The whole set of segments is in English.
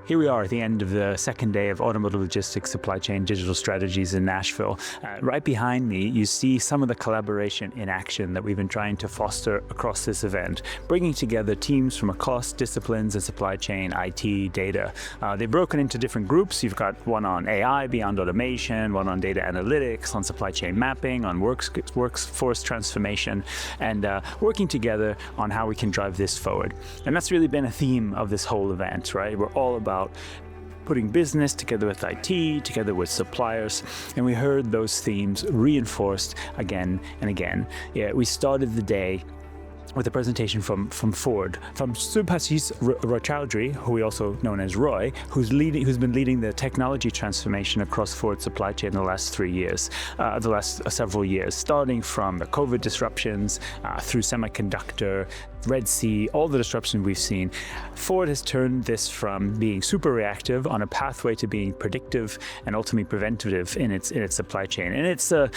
Here we are at the end of the second day of Automotive Logistics Supply Chain Digital Strategies in Nashville. Right behind me, you see some of the collaboration in action that we've been trying to foster across this event, bringing together teams from across disciplines and supply chain, IT, data. They're broken into different groups. You've got one on AI, beyond automation, one on data analytics, on supply chain mapping, on workforce transformation, and working together on how we can drive this forward. And that's really been a theme of this whole event, right? We're all about putting business together with IT, together with suppliers, and we heard those themes reinforced again and again. Yeah, we started the day with a presentation from Ford, from Subhashis Roychaudhry, who we also known as Roy, who's been leading the technology transformation across Ford's supply chain the last several years, starting from the COVID disruptions through semiconductor, Red Sea, all the disruption we've seen. Ford has turned this from being super reactive on a pathway to being predictive and ultimately preventative in its supply chain. And it's a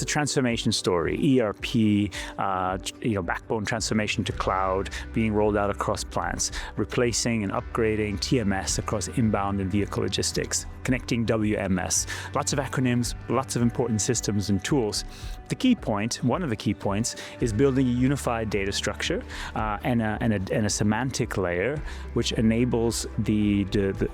transformation story. ERP, backbone transformation to cloud being rolled out across plants, replacing and upgrading TMS across inbound and vehicle logistics, connecting WMS. Lots of acronyms, lots of important systems and tools. One of the key points, is building a unified data structure and a semantic layer, which enables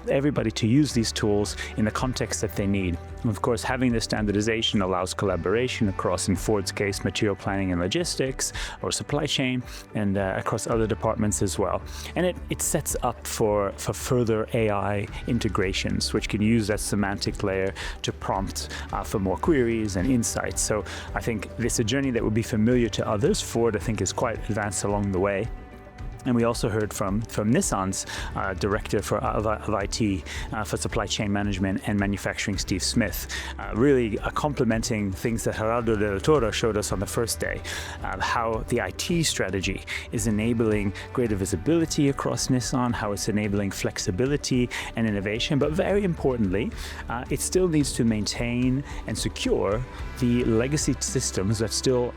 everybody to use these tools in the context that they need. And of course, having this standardization allows collaboration across, in Ford's case, material planning and logistics, or supply chain, and across other departments as well. And it sets up for further AI integrations, which can use that semantic layer to prompt for more queries and insights. So I think this is a journey that would be familiar to others. Ford, I think, is quite advanced along the way. And we also heard from Nissan's director of IT for supply chain management and manufacturing, Steve Smith, really complementing things that Gerardo de la Torre showed us on the first day, how the IT strategy is enabling greater visibility across Nissan, how it's enabling flexibility and innovation, but very importantly, it still needs to maintain and secure the legacy systems that still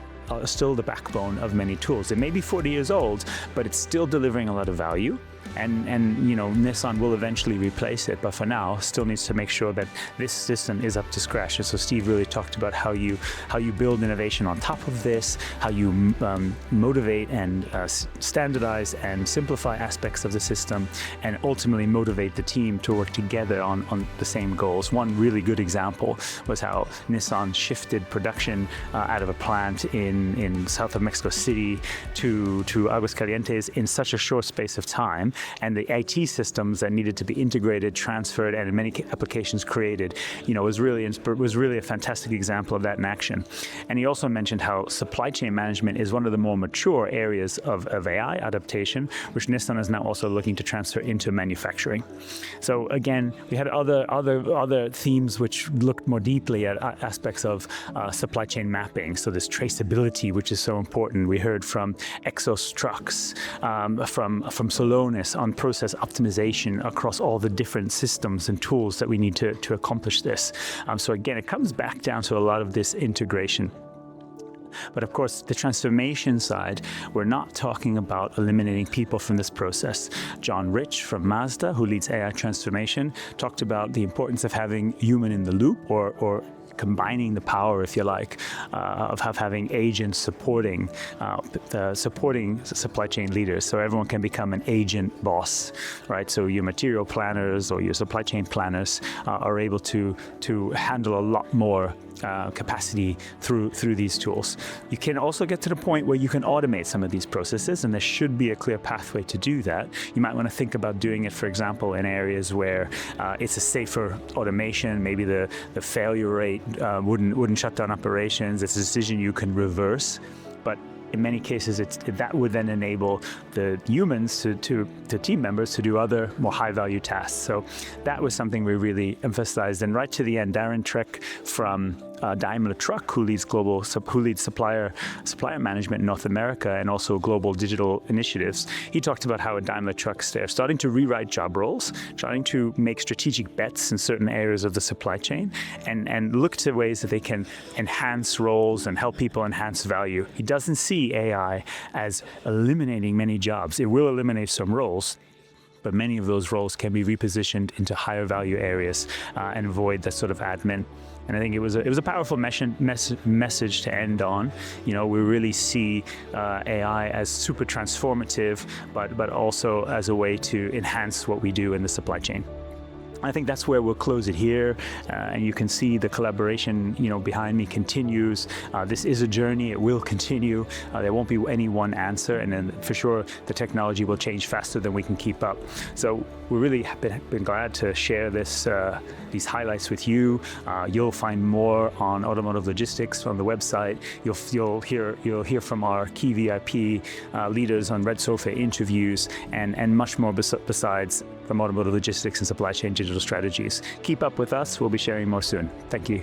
the backbone of many tools. It may be 40 years old, but it's still delivering a lot of value. And Nissan will eventually replace it, but for now, still needs to make sure that this system is up to scratch. And so Steve really talked about how you build innovation on top of this, how you motivate and standardize and simplify aspects of the system, and ultimately motivate the team to work together on the same goals. One really good example was how Nissan shifted production out of a plant in south of Mexico City to Aguascalientes in such a short space of time. And the IT systems that needed to be integrated, transferred, and in many applications created, was really a fantastic example of that in action. And he also mentioned how supply chain management is one of the more mature areas of AI adaptation, which Nissan is now also looking to transfer into manufacturing. So again, we had other themes which looked more deeply at aspects of supply chain mapping. So this traceability, which is so important. We heard from Exos Trucks, from Solonis, on process optimization across all the different systems and tools that we need to accomplish this. So again, it comes back down to a lot of this integration. But of course, the transformation side, we're not talking about eliminating people from this process. John Rich from Mazda, who leads AI transformation, talked about the importance of having human in the loop, or combining the power, if you like, of having agents supporting supply chain leaders, so everyone can become an agent boss, right? So your material planners or your supply chain planners are able to handle a lot more capacity through these tools. You can also get to the point where you can automate some of these processes, and there should be a clear pathway to do that. You might want to think about doing it, for example, in areas where it's a safer automation. Maybe the failure rate wouldn't shut down operations. It's a decision you can reverse, but in many cases, that would then enable the humans to team members to do other more high-value tasks. So that was something we really emphasized. And right to the end, Darren Trek from Daimler Truck, who leads supplier management in North America and also global digital initiatives, he talked about how at Daimler Truck they're starting to rewrite job roles, trying to make strategic bets in certain areas of the supply chain, and look to ways that they can enhance roles and help people enhance value. He doesn't see AI as eliminating many jobs. It will eliminate some roles, but many of those roles can be repositioned into higher value areas and avoid that sort of admin. And I think it was a powerful message to end on. We really see AI as super transformative, but also as a way to enhance what we do in the supply chain. I think that's where we'll close it here, and you can see the collaboration, behind me continues. This is a journey; it will continue. There won't be any one answer, and then for sure the technology will change faster than we can keep up. So we're really been glad to share these highlights with you. You'll find more on automotive logistics on the website. You'll hear from our key VIP leaders on red sofa interviews, and much more besides from automotive logistics and supply chain digital strategies. Keep up with us. We'll be sharing more soon. Thank you.